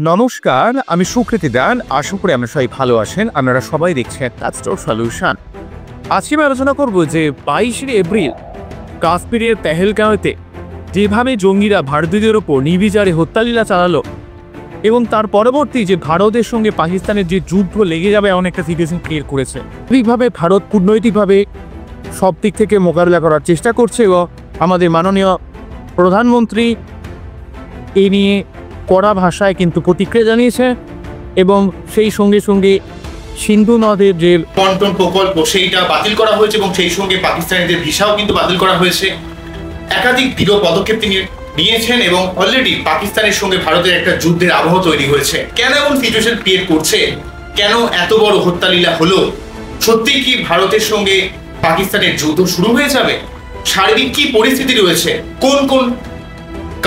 নমস্কার, আমি সুকৃতি দান। আশা করি আমরা সবাই ভালো আছেন। আপনারা সবাই দেখছেন কাস্টর সলিউশন। আজকে আমি আলোচনা করব যে 22 এপ্রিল কাশ্মীরের পেহেলগাঁওতে যেভাবে জঙ্গিরা ভারতীয়দের ওপর নির্বিচারে হত্যালীলা চালালো এবং তার পরবর্তী যে ভারতের সঙ্গে পাকিস্তানের যে যুদ্ধ লেগে যাবে এমন একটা সিচুয়েশন ক্রিয়েট করেছে। ঠিকভাবে ভারত কূটনৈতিকভাবে সব দিক থেকে মোকাবিলা করার চেষ্টা করছে এবং আমাদের মাননীয় প্রধানমন্ত্রী এই নিয়ে কড়া ভাষায় কিন্তু প্রতিক্রিয়া জানিয়েছে এবং সেই সঙ্গে সঙ্গে সিন্ধু নদের যে পন্টন প্রকল্প সেইটা বাতিল করা হয়েছে এবং সেই সঙ্গে পাকিস্তানিদের ভিসাও কিন্তু বাতিল করা হয়েছে। একাধিক দৃঢ় পদক্ষেপ তিনি নিয়েছেন এবং অলরেডি পাকিস্তানের সঙ্গে ভারতের একটা যুদ্ধের আবহ তৈরি হয়েছে। কেন এমন সিচুয়েশন ক্রিয়েট করছে, কেন এত বড় হত্যালীলা হলো, সত্যি কি ভারতের সঙ্গে পাকিস্তানের যুদ্ধ শুরু হয়ে যাবে? সার্বিক কি পরিস্থিতি রয়েছে, কোন কোন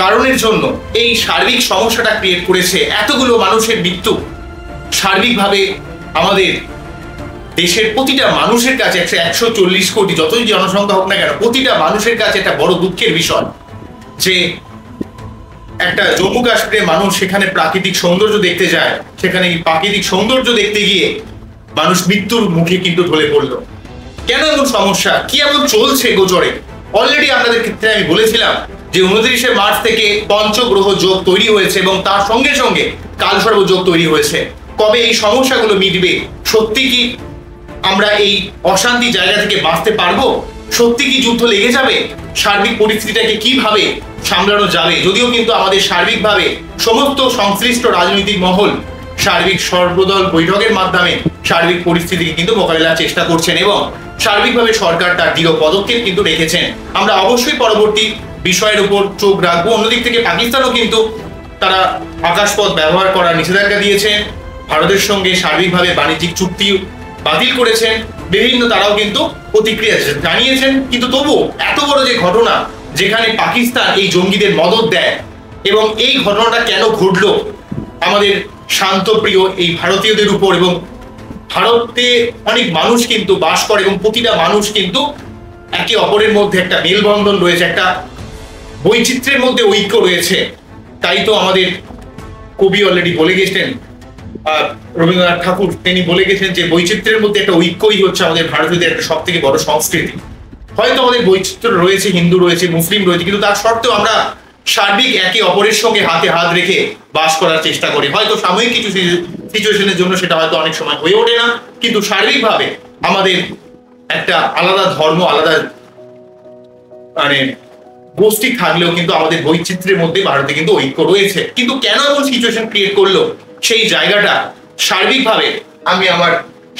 কারণের জন্য এই সার্বিক সমস্যাটা ক্রিয়েট করেছে এতগুলো মানুষের মৃত্যু? সার্বিকভাবে আমাদের দেশের প্রতিটা মানুষের কাছে 140 কোটি যতই জনসংখ্যা হোক না কেন, প্রতিটা মানুষের কাছে একটা বড় দুঃখের বিষয় যে একটা জম্মু কাশ্মীরের মানুষ সেখানে প্রাকৃতিক সৌন্দর্য দেখতে যায়, সেখানে প্রাকৃতিক সৌন্দর্য দেখতে গিয়ে মানুষ মৃত্যুর মুখে কিন্তু ঢলে পড়লো। কেন এমন সমস্যা, কি এমন চলছে গোচরে? অলরেডি আপনাদের ক্ষেত্রে আমি বলেছিলাম যে 29 মার্চ থেকে পঞ্চগ্রহ যোগ তৈরি হয়েছে এবং তার সঙ্গে সঙ্গে কালসর্প যোগ তৈরি হয়েছে। কবে এই সমস্যাগুলো মিটবে? সত্যি কি আমরা এই অশান্তি জায়গা থেকে বাঁচতে পারবো? সত্যি কি যুদ্ধ লেগে যাবে? সার্বিক পরিস্থিতিটাকে কিভাবে সামলানো যাবে? যদিও কিন্তু আমাদের সার্বিকভাবে সমস্ত সংশ্লিষ্ট রাজনৈতিক মহল সার্বিক সর্বদল বৈঠকের মাধ্যমে সার্বিক পরিস্থিতিকে কিন্তু মোকাবিলার চেষ্টা করছেন এবং সার্বিকভাবে সরকার তার দৃঢ় পদক্ষেপ কিন্তু রেখেছেন। আমরা অবশ্যই পরবর্তী বিষয়ের উপর চোখ রাখবো। অন্যদিক থেকে পাকিস্তানও কিন্তু তারা আকাশপথ ব্যবহার করার নিষেধাজ্ঞা দিয়েছেন, ভারতের সঙ্গে সার্বিকভাবে বাণিজ্যিক চুক্তি বাতিল করেছেন, বিভিন্ন তারাও কিন্তু প্রতিক্রিয়া জানিয়েছেন। কিন্তু তবুও এত বড় যে ঘটনা যেখানে পাকিস্তান এই জঙ্গিদের মদদ দেয় এবং এই ঘটনাটা কেন ঘটলো আমাদের শান্তপ্রিয় এই ভারতীয়দের উপর, এবং ভারতে অনেক মানুষ কিন্তু বাস করে এবং প্রতিটা মানুষ কিন্তু একে অপরের মধ্যে একটা মেলবন্ধন রয়েছে, একটা বৈচিত্র্যের মধ্যে ঐক্য রয়েছে। তাই তো আমাদের কবি অলরেডি বলে গেছেন, রবীন্দ্রনাথ ঠাকুর তিনি বলে গেছেন যে বৈচিত্র্যের মধ্যে একটা ঐক্যই হচ্ছে আমাদের ভারতীয়দের একটা সব থেকে বড় সংস্কৃতি। হয়তো আমাদের বৈচিত্র্য রয়েছে, হিন্দু রয়েছে, মুসলিম রয়েছে, কিন্তু তার সত্ত্বেও আমরা সার্বিক একে অপরের সঙ্গে হাতে হাত রেখে বাস করার চেষ্টা করি। হয়তো সাময়িক কিছু সিচুয়েশনের জন্য সেটা হয়তো অনেক সময় হয়ে ওঠে না, কিন্তু সার্বিকভাবে আমাদের একটা আলাদা ধর্ম, আলাদা মানে গোষ্ঠী থাকলেও কিন্তু আমাদের বৈচিত্র্যের মধ্যে ভারতে কিন্তু ঐক্য রয়েছে। কিন্তু কেন এমন সিচুয়েশন ক্রিয়েট করলো সেই জায়গাটা সার্বিকভাবে আমি আমার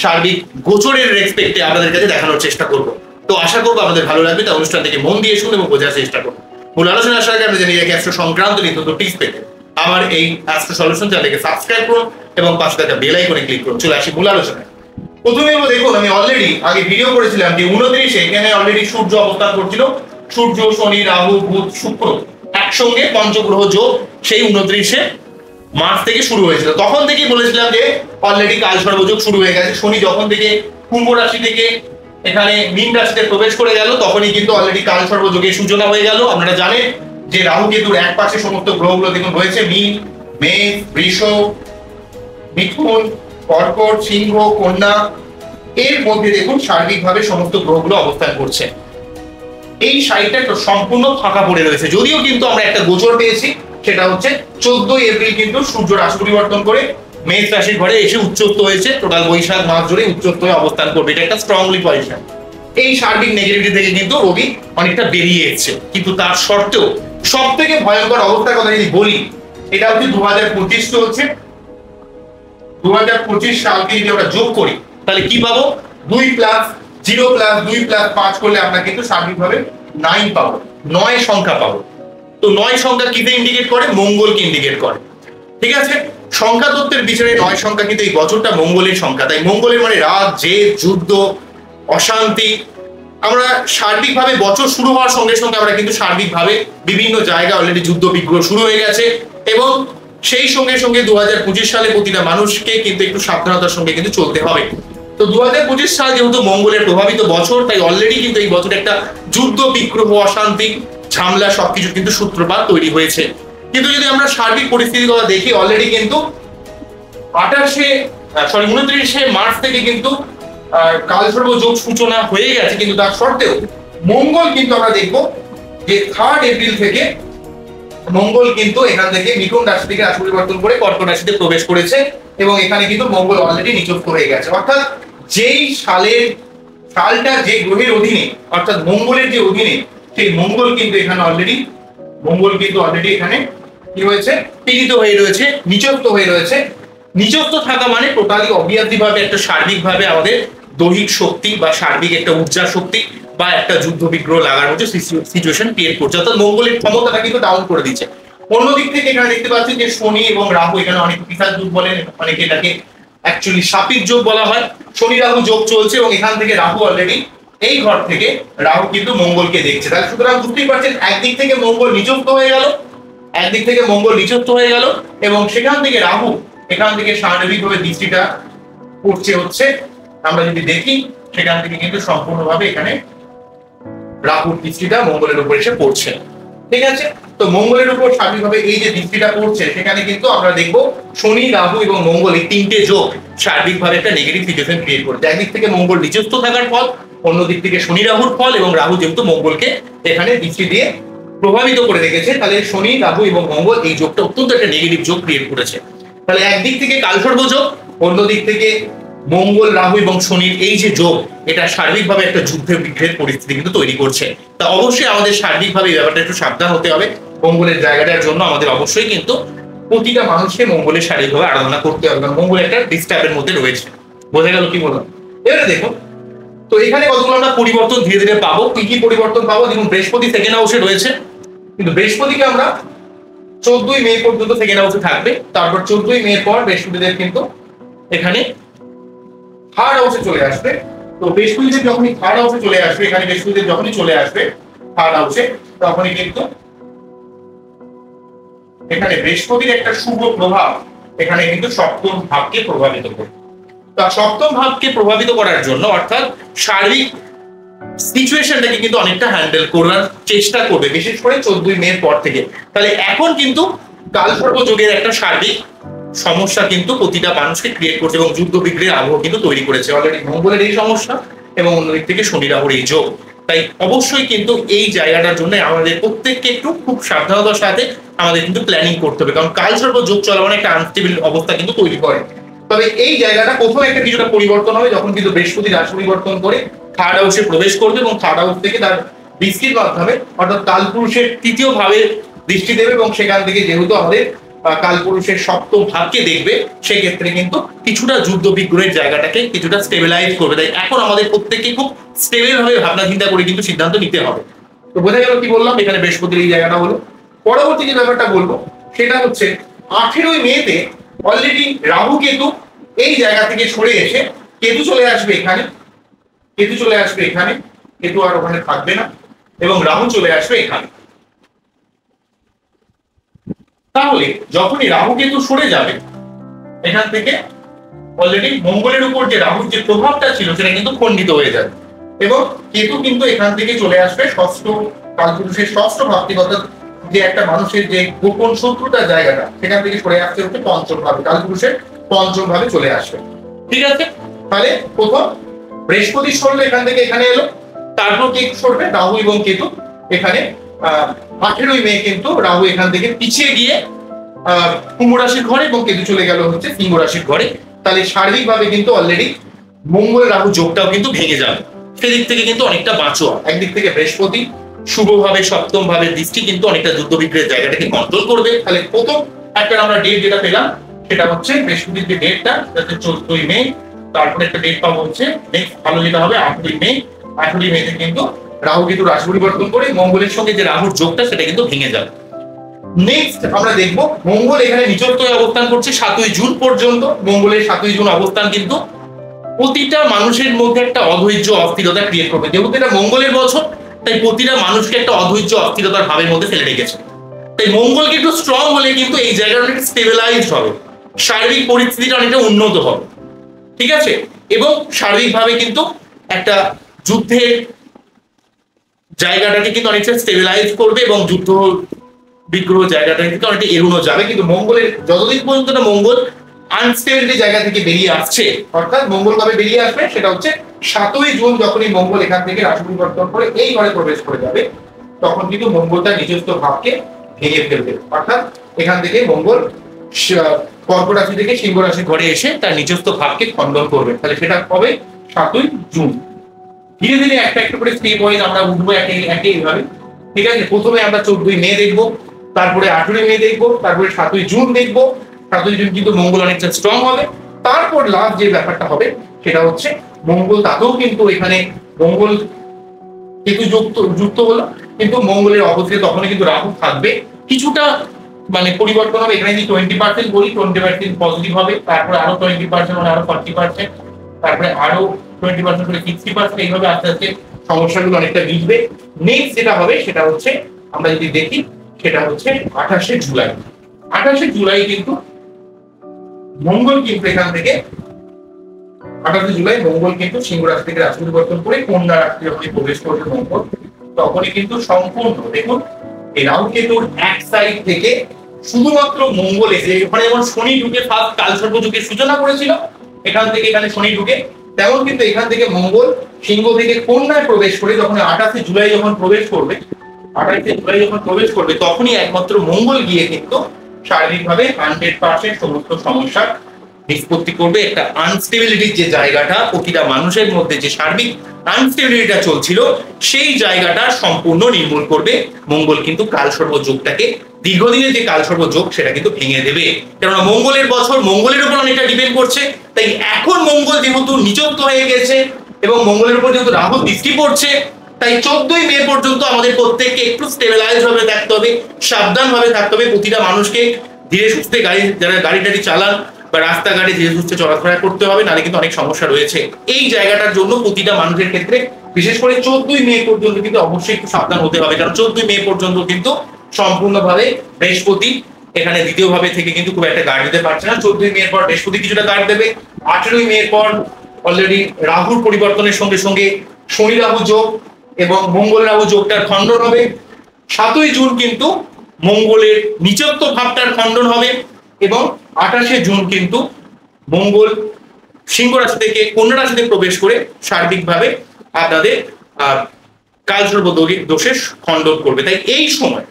সার্বিক গোচরের রেসপেক্টে আপনাদের কাছে দেখানোর চেষ্টা করব। তো আশা করবো আপনাদের ভালো লাগবে। তাই অনুষ্ঠান থেকে মন দিয়ে শুনে এবং বোঝার চেষ্টা করবো। মূল আলোচনা আসার আগে আমরা জানি অ্যাস্ট্রো সংক্রান্ত নিত্য টিপস পেতে আমার এই অ্যাস্ট্রো সলিউশন চ্যানেলকে সাবস্ক্রাইব করুন এবং পাশে থাকা বেল আইকনে ক্লিক করুন। চলে আসি মূল আলোচনায়। প্রথমে দেখুন, আমি অলরেডি আগে ভিডিও করেছিলাম যে 29 এখানে অলরেডি সূর্য অবস্থান করছিল। সূর্য, শনি, রাহু, বুধ, শুক্র একসঙ্গে পঞ্চগ্রহ যোগ সেই 29 মার্চ থেকে শুরু হয়েছিল। তখন থেকেই বলেছিলাম যে অলরেডি কালসর্প যোগ শুরু হয়ে গেছে। শনি যখন থেকে কুম্ভ রাশি থেকে এখানে মীন রাশিতে প্রবেশ করে গেল তখনই কিন্তু অলরেডি কালসর্প যোগের সূচনা হয়ে গেল। আপনারা জানেন যে রাহু কেতুর এক পাশে সমস্ত গ্রহগুলো দেখুন রয়েছে, মীন, মেষ, বৃষ, মিথুন, কর্কট, সিংহ, কন্যা। এর মধ্যে দেখুন সার্বিকভাবে সমস্ত গ্রহগুলো অবস্থান করছে। এই সাইডটা তো সম্পূর্ণ ফাঁকা পড়ে রয়েছে, যদিও কিন্তু আমরা একটা গোচর পেয়েছি, সেটা হচ্ছে 14 এপ্রিল কিন্তু সূর্য রাশি পরিবর্তন করে মেষ রাশির ঘরে এসে উচ্চস্থ হয়েছে। টোটাল বৈশাখ মাস জুড়ে উচ্চস্থ হয়ে অবস্থান করবে, এটা একটা স্ট্রংলি পজিশন। এই সার্বিক নেগেটিভিটি থেকে কিন্তু রবি অনেকটা বেরিয়ে এসেছে, কিন্তু তার সত্ত্বেও সব থেকে ভয়ঙ্কর অবস্থার কথা যদি বলি, এটা হচ্ছে 2025 চলছে। 2025 সালকে যদি আমরা যোগ করি তাহলে কি পাবো? 2 + 0 + 2 + 5 করলে আমরা কিন্তু সার্বিকভাবে 9 পাবো, 9 সংখ্যা পাবো। তো 9 সংখ্যা কিতে ইন্ডিকেট করে? মঙ্গলকে ইন্ডিকেট করে। ঠিক আছে, সংখ্যা তত্ত্বের বিচারে 9 সংখ্যা কিন্তু এই বছরটা মঙ্গলের সংখ্যা। তাই মঙ্গলের মানে রাত, জেদ, যুদ্ধ, অশান্তি। আমরা সার্বিকভাবে বছর শুরু হওয়ার সঙ্গে সঙ্গে আমরা কিন্তু সার্বিকভাবে বিভিন্ন জায়গায় অলরেডি যুদ্ধ বিগ্রহ শুরু হয়ে গেছে এবং সেই সঙ্গে সঙ্গে 2025 সালে প্রতিটা মানুষকে কিন্তু একটু সাবধানতার সঙ্গে কিন্তু চলতে হবে। তো 2025 সাল যেহেতু মঙ্গলের প্রভাবিত বছর, তাই অলরেডি কিন্তু এই বছর একটা যুদ্ধ বিগ্রহ, অশান্তি, ঝামেলা সবকিছু কিন্তু সূত্রপাত তৈরি হয়েছে। কিন্তু যদি আমরা সার্বিক পরিস্থিতির কথা দেখি, অলরেডি কিন্তু 29শে মার্চ থেকে কিন্তু কালসর্প যোগ সূচনা হয়ে গেছে, কিন্তু তার সত্ত্বেও মঙ্গল কিন্তু আমরা দেখবো যে 3 এপ্রিল থেকে মঙ্গল কিন্তু এখান থেকে মিথুন রাশি থেকে রাশি পরিবর্তন করে কর্কট রাশিতে প্রবেশ করেছে এবং এখানে কিন্তু মঙ্গল অলরেডি নিচস্থ হয়ে গেছে। অর্থাৎ যেই সালটা যে গ্রহের অধীনে, অর্থাৎ মঙ্গলের যে অধীনে, সেই মঙ্গল কিন্তু এখানে অলরেডি এখানে কি হয়েছে, পীড়িত হয়ে রয়েছে, নিচস্থ হয়ে রয়েছে। নিচস্থ থাকা মানে টোটালি অবভিয়াসলি ভাবে একটা সার্বিক ভাবে আমাদের দৈহিক শক্তি বা সার্বিক একটা ঊর্জা শক্তি বা একটা যুদ্ধ বিগ্রহ লাগার মতো সিচুয়েশন ক্রিয়েট করছে, অর্থাৎ মঙ্গলের ক্ষমতাটা কিন্তু ডাউন করে দিচ্ছে। অন্যদিক থেকে এখানে দেখতে পাচ্ছি যে শনি এবং রাহু, এখানে অনেক বিশাল যোগ বলেন, অনেকে এটাকে অ্যাকচুয়ালি সাপিক যোগ বলা হয়। শনি রাহু যোগ চলছে এবং এখান থেকে রাহু অলরেডি এই ঘর থেকে রাহু কিন্তু মঙ্গলকে দেখছে। তাহলে সুতরাং বুঝতেই পারছেন, একদিক থেকে মঙ্গল নিচস্থ হয়ে গেল, এবং সেখান থেকে রাহু এখান থেকে সার্বিকভাবে দৃষ্টিটা পড়ছে হচ্ছে, আমরা যদি দেখি সেখান থেকে কিন্তু সম্পূর্ণভাবে এখানে রাহুর দৃষ্টিটা মঙ্গলের উপর এসে পড়ছে। ঠিক আছে, তো মঙ্গলের উপর সার্বিকভাবে এই যে দৃষ্টিটা পড়ছে, সেখানে কিন্তু আমরা দেখবো শনি রাহু এবং মঙ্গল এই তিনটে যোগ সার্বিকভাবে একটা নেগেটিভ সিচুয়েশন ক্রিয়েট করছে। একদিক থেকে মঙ্গল নিচস্থ থাকার ফল, অন্যদিক থেকে শনি রাহুর ফল, এবং রাহু যেহেতু মঙ্গলকে এখানে দৃষ্টি দিয়ে প্রভাবিত করে রেখেছে, তাহলে শনি রাহু এবং মঙ্গল এই যোগটা অত্যন্ত একটা নেগেটিভ যোগ ক্রিয়েট করেছে। তাহলে একদিক থেকে কালসর্প যোগ, অন্যদিক থেকে মঙ্গল রাহু এবং শনির এই যে যোগ, এটা সার্বিকভাবে একটা যুদ্ধের বিগ্রহের পরিস্থিতি কিন্তু তৈরি করছে। তা অবশ্যই আমাদের সার্বিকভাবে এই ব্যাপারটা একটু সাবধান হতে হবে। মঙ্গলের জায়গাটার জন্য আমাদের অবশ্যই কিন্তু প্রতিটা মানুষকে মঙ্গলের শারীরিকভাবে আরাধনা করতে হবে, কারণ মঙ্গল একটা ডিস্টার্বের মধ্যে রয়েছে। বোঝা গেল কি বললাম? এবারে দেখুন, তো এখানে কতগুলো আমরা পরিবর্তন ধীরে ধীরে পাবো। কি কি পরিবর্তন পাবো? দেখুন, বৃহস্পতি সেকেন্ড হাউসে রয়েছে, কিন্তু বৃহস্পতিকে আমরা 14ই মে পর্যন্ত সেকেন্ড হাউসে থাকবে। তারপর 14ই মে পর বৃহস্পতিদেব কিন্তু এখানে থার্ড হাউসে চলে আসবে। তো বৃহস্পতিদেব যখনই থার্ড হাউসে চলে আসবে, এখানে বৃহস্পতিদেব যখনই চলে আসবে থার্ড হাউসে, তখনই কিন্তু এখানে বৃহস্পতির একটা শুভ প্রভাব এখানে কিন্তু সপ্তম ভাবকে প্রভাবিত করবে। তা সপ্তম ভাবকে প্রভাবিত করার জন্য, অর্থাৎ সার্বিক সিচুয়েশনটাকে কিন্তু অনেকটা হ্যান্ডেল করার চেষ্টা করবে, বিশেষ করে 14ই মে পর থেকে। তাহলে এখন কিন্তু কালসর্প যোগের একটা সার্বিক সমস্যা কিন্তু প্রতিটা মানুষকে ক্রিয়েট করছে এবং যুদ্ধ বিগ্রহের আবহ কিন্তু তৈরি করেছে অলরেডি মঙ্গলের এই সমস্যা এবং অন্যদিক থেকে শনি রাহুর এই যোগ। তাই অবশ্যই কিন্তু এই জায়গাটার জন্য আমাদের প্রত্যেককে একটু খুব সাবধানতার সাথে আমাদের কিন্তু প্ল্যানিং করতে হবে, কারণ কালসর্প যোগ চলমান একটা আনস্টেবল অবস্থা কিন্তু তৈরি করে। তবে এই জায়গাটা প্রথমে একটা কিছুটা পরিবর্তন হবে যখন কিন্তু বৃহস্পতি রাশি পরিবর্তন করে থার্ড হাউসে প্রবেশ করবে এবং থার্ড হাউস থেকে তার দৃষ্টির মাধ্যমে, অর্থাৎ কালপুরুষের তৃতীয় ভাবে দৃষ্টি দেবে এবং সেখান থেকে যেহেতু আমাদের কালপুরুষের সপ্তম ভাবকে দেখবে, সেক্ষেত্রে কিন্তু কিছুটা যুদ্ধ বিগ্রহের জায়গাটাকে কিছুটা স্টেবিলাইজ করবে। তাই এখন আমাদের প্রত্যেককে খুব স্টেবল ভাবে ভাবনা চিন্তা করে কিন্তু সিদ্ধান্ত নিতে হবে। তো বোঝা গেল কি বললাম? এখানে বৃহস্পতির এই জায়গাটা হলো। পরবর্তী যে ব্যাপারটা বলবো সেটা হচ্ছে 18ই মেতে অলরেডি রাহু কেতু এই জায়গা থেকে সরে এসে কেতু চলে আসবে এখানে, কেতু আর ওখানে থাকবে না এবং রাহু চলে আসবে এখানে। তাহলে যখনই রাহু কেতু সরে যাবে এখান থেকে, অলরেডি মঙ্গলের উপর যে রাহুর যে প্রভাবটা ছিল সেটা কিন্তু খণ্ডিত হয়ে যাবে এবং কেতু কিন্তু এখান থেকে চলে আসবে ষষ্ঠ কালপুরুষের ষষ্ঠ ভাবগত যে একটা মানুষের যে গোপন শত্রুতার জায়গাটা, সেখান থেকে সরে আসতে হচ্ছে পঞ্চম ভাবে, কালপুরুষের পঞ্চম ভাবে চলে আসবে। ঠিক আছে, তাহলে প্রথম বৃহস্পতি সরলো এখান থেকে এখানে এলো, তারপর কে সরবে? রাহু এবং কেতু এখানে 18ই মে কিন্তু রাহু এখান থেকে পিছিয়ে গিয়ে কুম্ভ রাশির ঘরে এবং কেতু চলে গেল হচ্ছে সিংহ রাশির ঘরে। তাহলে শারীরিকভাবে কিন্তু অলরেডি মঙ্গল রাহু যোগটাও কিন্তু ভেঙে যাবে। সেদিক থেকে কিন্তু অনেকটা বাঁচো। একদিক থেকে বৃহস্পতি শুভভাবে সপ্তম ভাবে দৃষ্টি কিন্তু অনেকটা যুদ্ধ বিগ্রহের জায়গাটাকে কন্ট্রোল করবে। তাহলে প্রথম একটা আমরা ডেট যেটা পেলাম সেটা হচ্ছে বৃহস্পতির যে ডেটটা, যাতে 14ই মে, তারপরে একটা ডেট পাবো হচ্ছে নেক্সট ভালো যেটা হবে 8ই মে। 8ই মেতে কিন্তু রাহু কিন্তু রাশি পরিবর্তন করে মঙ্গলের সঙ্গে যে রাহুর যোগটা সেটা কিন্তু ভেঙে যাবে। নেক্সট আমরা দেখব মঙ্গল এখানে নিচস্থ অবস্থান করছে 7ই জুন পর্যন্ত। মঙ্গলের 7ই জুন অবস্থান কিন্তু প্রতিটা মানুষের মধ্যে একটা অধৈর্য অস্থিরতা ক্রিয়েট করবে। যেহেতু এটা মঙ্গলের বছর, তাই প্রতিটা মানুষকে একটা অধৈর্য অস্থিরতার ভাবের মধ্যে ফেলে রেখেছে। তাই মঙ্গলকে একটু স্ট্রং হলে কিন্তু এই জায়গাটা অনেক স্টেবিলাইজড হবে, শারীরিক পরিস্থিতিটা অনেকটা উন্নত হবে। ঠিক আছে, এবং শারীরিকভাবে কিন্তু একটা যুদ্ধের জায়গাটাকে কিন্তু অনেকটা স্টেবিলাইজ করবে এবং যুদ্ধ বিগ্রহ জায়গাটা কিন্তু অনেকটা এড়ানো যাবে, কিন্তু মঙ্গলের যতদিন পর্যন্ত না মঙ্গল আনস্টেবিলিটি জায়গা থেকে বেরিয়ে আসছে, অর্থাৎ মঙ্গল কবে বেরিয়ে আসবে সেটা হচ্ছে 7ই জুন, যখনই মঙ্গল এখান থেকে রাশি পরিবর্তন করে এই ঘরে প্রবেশ করে যাবে, তখন কিন্তু মঙ্গল তার নিজস্ব ভাবকে ভেঙে ফেলবে। অর্থাৎ এখান থেকে মঙ্গল কর্ক রাশি থেকে সিংহ রাশির ঘরে এসে তার নিজস্ব ভাবকে খণ্ডন করবে। তাহলে সেটা হবে 7ই জুন। ধীরে ধীরে একটা একটা করে স্টেপ ওয়াইজ আমরা উঠবো এইভাবে, ঠিক আছে? প্রথমে আমরা 14ই মে দেখবো, তারপরে 18ই মে দেখবো, তারপরে 7ই জুন দেখবো। 7ই জুন কিন্তু মঙ্গল অনেকটা স্ট্রং হবে। তারপর লাস্ট যে ব্যাপারটা হবে সেটা হচ্ছে মঙ্গল, তাতেও কিন্তু এখানে মঙ্গল কেতু যুক্ত হলো, কিন্তু মঙ্গলের অবস্থায় তখন কিন্তু রাহু থাকবে। কিছুটা মানে পরিবর্তন হবে, এখানে যদি 20% বলি 20% পজিটিভ হবে, তারপরে আরো 20% মানে আরো 40%, তারপরে আরো 20% করে 60%, এইভাবে আস্তে আস্তে সমস্যাগুলো অনেকটা মিটবে। নেক্সট যেটা হবে সেটা হচ্ছে আমরা যদি দেখি সেটা হচ্ছে 28শে জুলাই। 28শে জুলাই কিন্তু মঙ্গল কিন্তু এখান থেকে 28শে জুলাই মঙ্গল কিন্তু সিংহ রাশি থেকে রাশি পরিবর্তন করে কন্যা রাশি যখন প্রবেশ করবে মঙ্গল, তখনই কিন্তু সম্পূর্ণ দেখুন এই রাহু কেতুর এক সাইড থেকে শুধুমাত্র মঙ্গল এসে, ওখানে যেমন শনি ঢুকে ফার্স্ট কালসর্প যুগের সূচনা করেছিল, এখান থেকে এখানে শনি ঢুকে, তেমন কিন্তু এখান থেকে মঙ্গল সিংহ থেকে কন্যায় প্রবেশ করে যখন 28শে জুলাই যখন প্রবেশ করবে, 28শে জুলাই যখন প্রবেশ করবে, তখনই একমাত্র মঙ্গল গিয়ে কিন্তু শারীরিকভাবে 100% সমস্ত সমস্যার নিষ্পত্তি করবে। একটা আনস্টেবিলিটির যে জায়গাটা প্রতিটা মানুষের মধ্যে যে সার্বিক আনস্টেবিলিটিটা চলছিল, সেই জায়গাটা সম্পূর্ণ নির্মূল করবে মঙ্গল। কিন্তু কালসর্প যোগটাকে, দীর্ঘদিনের যে কালসর্প যোগ সেটা কিন্তু ভেঙে দেবে, কেননা মঙ্গলের বছর মঙ্গলের উপর অনেকটা ডিপেন্ড করছে। তাই এখন মঙ্গল যেহেতু নিচত্ব হয়ে গেছে এবং মঙ্গলের উপর যেহেতু রাহু দৃষ্টি পড়ছে, তাই 14ই মে পর্যন্ত আমাদের প্রত্যেককে একটু স্টেবিলাইজ ভাবে থাকতে হবে, সাবধান ভাবে থাকতে হবে। প্রতিটা মানুষকে ধীরে সুস্থে যারা গাড়ি টাড়ি চালান বা রাস্তাঘাটে ধীরে সুস্থে চলাফেরা করতে হবে, নাহলে কিন্তু অনেক সমস্যা রয়েছে। এই জায়গাটার জন্য প্রতিটা মানুষের ক্ষেত্রে বিশেষ করে 14ই মে পর্যন্ত কিন্তু অবশ্যই একটু সাবধান হতে হবে, কারণ 14ই মে পর্যন্ত কিন্তু সম্পূর্ণভাবে বৃহস্পতি এখানে দ্বিতীয় ভাবে থেকে কিন্তু খুব একটা গার্ড দিতে পারছে না। 14ই মে পর বৃহস্পতি কিছুটা গার্ড দেবে। 18ই মে পর অলরেডি রাহুর পরিবর্তনের সঙ্গে সঙ্গে শনি রাহু যোগ এবং মঙ্গল রাহু যোগটার খণ্ডন হবে। 7ই জুন কিন্তু মঙ্গলের নিচত্ব ভাবটার খণ্ডন হবে এবং 28শে জুন কিন্তু মঙ্গল সিংহ রাশি থেকে কন্যা রাশিতে প্রবেশ করে সার্বিকভাবে আপনাদের কালসর্প দোষের খণ্ডন করবে। তাই এই সময়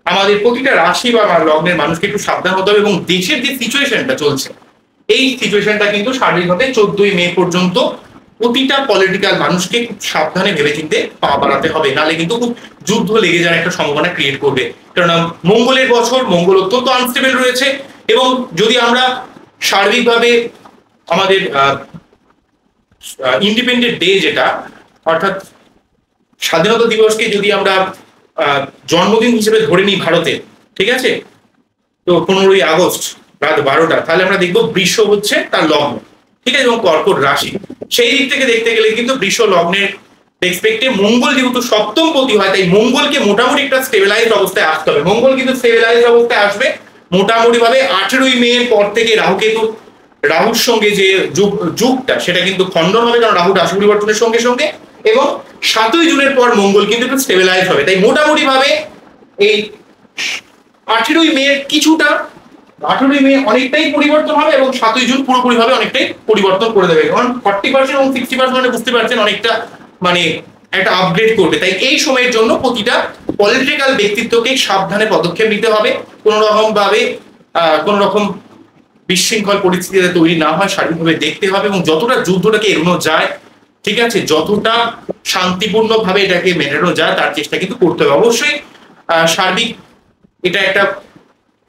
আমাদের প্রতিটা রাশি বা লগ্নের মানুষকে একটু সাবধান হতে হবে এবং দেশের যে সিচুয়েশনটা চলছে, এই সিচুয়েশনটা কিন্তু শারীরিকভাবে 14ই মে পর্যন্ত প্রতিটা পলিটিক্যাল মানুষকে খুব সাবধানে ভেবেচিন্তে পা বাড়াতে হবে, নাহলে কিন্তু খুব যুদ্ধ লেগে যাওয়ার একটা সম্ভাবনা ক্রিয়েট করবে। কেননা মঙ্গলের বছর, মঙ্গল অত্যন্ত আনস্টেবল রয়েছে এবং যদি আমরা সার্বিকভাবে আমাদের ইন্ডিপেন্ডেন্ট ডে যেটা অর্থাৎ স্বাধীনতা দিবসকে যদি আমরা জন্মদিন হিসেবে ধরে নিই ভারতে, ঠিক আছে, তো 15ই আগস্ট রাত 12টা, তাহলে আমরা দেখবো বৃষ হচ্ছে তার লগ্ন, ঠিক আছে, এবং কর্কট রাশি। সেই দিক থেকে দেখতে গেলে কিন্তু বৃষ লগ্নের রেসপেক্টে মঙ্গল যেহেতু সপ্তম পতি হয়, তাই মঙ্গলকে মোটামুটি একটা স্টেবিলাইজ অবস্থায় আসতে হবে। মঙ্গল কিন্তু স্টেবিলাইজ অবস্থায় আসবে মোটামুটি ভাবে 18ই মে পর থেকে রাহুর সঙ্গে যে যুগটা সেটা কিন্তু খণ্ডন হবে, কারণ রাহু রাশি পরিবর্তনের সঙ্গে সঙ্গে, এবং 7ই জুনের পর মঙ্গল কিন্তু একটু স্টেবিলাইজ হবে। তাই মোটামুটি ভাবে এই 18ই মে কিছুটা, 18ই মে অনেকটাই পরিবর্তন হবে এবং 7ই জুন পুরোপুরি ভাবে অনেকটাই পরিবর্তন করে দেবে, কারণ 40% এবং 60% মানে বুঝতে পারছেন অনেকটা মানে একটা আপগ্রেড করবে। তাই এই সময়ের জন্য প্রতিটা পলিটিক্যাল ব্যক্তিত্বকে সাবধানে পদক্ষেপ নিতে হবে, কোন রকম বিশৃঙ্খল পরিস্থিতি তৈরি না হয় শারীরিকভাবে দেখতে হবে এবং যতটা যুদ্ধটাকে এড়ানো যায়, ঠিক আছে, যতটা শান্তিপূর্ণ ভাবে এটাকে মেটানো যায় তার চেষ্টা কিন্তু করতে হবে। অবশ্যই সার্বিক এটা একটা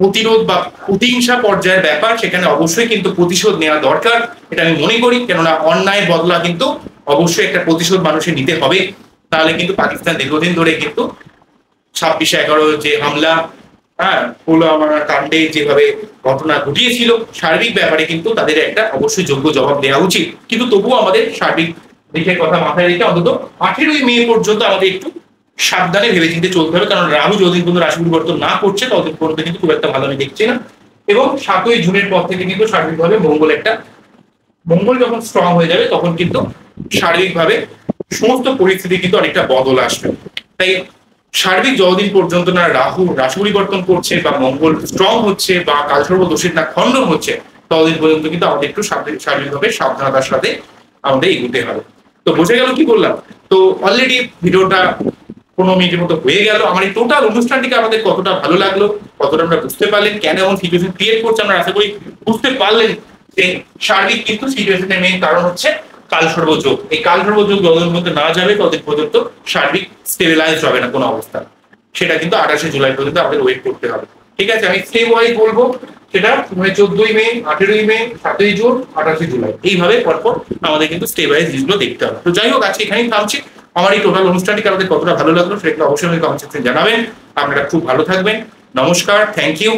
প্রতিরোধ বা প্রতিহিংসা পর্যায়ের ব্যাপার, সেখানে অবশ্যই কিন্তু প্রতিশোধ নেওয়া দরকার, এটা আমি মনে করি, কেননা অন্যায়ের বদলা কিন্তু অবশ্যই একটা প্রতিশোধ মানুষের নিতে হবে। তাহলে কিন্তু পাকিস্তান দীর্ঘদিন ধরে কিন্তু 26/11 যে হামলা, পুলওয়ামা কাণ্ডে যেভাবে ঘটনা ঘটিয়েছিল, সার্বিক ব্যাপারে কিন্তু তাদের একটা অবশ্যই যোগ্য জবাব দেওয়া উচিত। কিন্তু তবুও আমাদের সার্বিক দিকের কথা মাথায় রেখে অন্তত 18ই মে পর্যন্ত আমাদের একটু সাবধানে ভেবেচিন্তে চলতে হবে, কারণ রাহু যতদিন পর্যন্ত রাশি পরিবর্তন না করছে ততদিন পর্যন্ত কিন্তু খুব একটা ভালো আমি দেখছি না। এবং 7ই জুনের পর থেকে কিন্তু সার্বিকভাবে মঙ্গল যখন স্ট্রং হয়ে যাবে তখন কিন্তু সার্বিকভাবে সমস্ত পরিস্থিতি কিন্তু অনেকটা বদল আসবে। তাই সার্বিক যতদিন পর্যন্ত না রাহু রাশি পরিবর্তন করছে বা মঙ্গল স্ট্রং হচ্ছে বা কালসর্প দোষের না খণ্ডন হচ্ছে, ততদিন পর্যন্ত কিন্তু আমাদের একটু শারীরিকভাবে সাবধানতার সাথে আমাদের এগোতে হবে। তো বোঝা গেল কি বললাম? তো অলরেডি ভিডিওটা 15 মিনিটের মতো হয়ে গেল। আমার এই টোটাল অনুষ্ঠানটিকে আমাদের কতটা ভালো লাগলো, কতটা আমরা বুঝতে পারলেন, কেন এমন সিচুয়েশন ক্রিয়েট করছে, আমরা আশা করি বুঝতে পারলেন যে সার্বিক কিন্তু সিচুয়েশনের মেইন কারণ হচ্ছে কালসর্প যোগ। এই কালসর্প যোগ যতদিন পর্যন্ত না যাবে ততদিন পর্যন্ত সার্বিক স্টেবিলাইজ হবে না কোনো অবস্থা। সেটা কিন্তু 28শে জুলাই পর্যন্ত আমাদের ওয়েট করতে হবে। ঠিক আছে, আমি স্টেপ ওয়াইজ বলবো। সেটা 14ই মে, 18ই মে, 7ই জুন, 28শে জুলাই, এইভাবে পরপর আমাদের কিন্তু স্টেপ ওয়াইজ জিনিসগুলো দেখতে হবে। তো যাই হোক, আজকে এখানেই থামছি। আমার এই টোটাল অনুষ্ঠানটিকে আমাদের কতটা ভালো লাগলো সেটা অবশ্যই কমেন্ট সেকশনে জানাবেন। আপনারা খুব ভালো থাকবেন। নমস্কার, থ্যাংক ইউ।